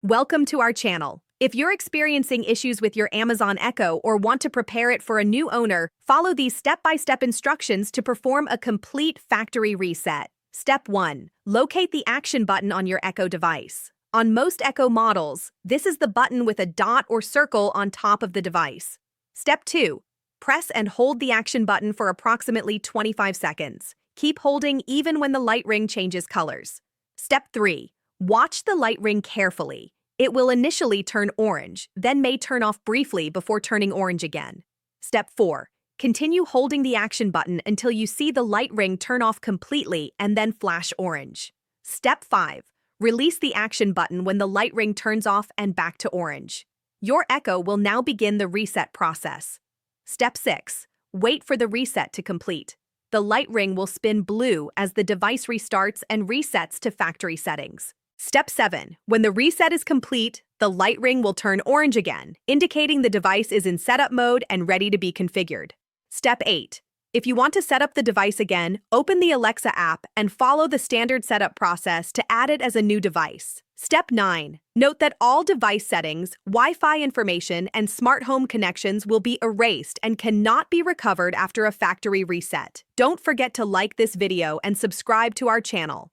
Welcome to our channel. If you're experiencing issues with your Amazon Echo or want to prepare it for a new owner, follow these step-by-step instructions to perform a complete factory reset. Step 1. Locate the action button on your Echo device. On most Echo models, this is the button with a dot or circle on top of the device. Step 2. Press and hold the action button for approximately 25 seconds. Keep holding even when the light ring changes colors. Step 3. Watch the light ring carefully. It will initially turn orange, then may turn off briefly before turning orange again. Step 4. Continue holding the action button until you see the light ring turn off completely and then flash orange. Step 5. Release the action button when the light ring turns off and back to orange. Your Echo will now begin the reset process. Step 6. Wait for the reset to complete. The light ring will spin blue as the device restarts and resets to factory settings. Step 7. When the reset is complete, the light ring will turn orange again, indicating the device is in setup mode and ready to be configured. Step 8. If you want to set up the device again, open the Alexa app and follow the standard setup process to add it as a new device. Step 9. Note that all device settings, Wi-Fi information, and smart home connections will be erased and cannot be recovered after a factory reset. Don't forget to like this video and subscribe to our channel.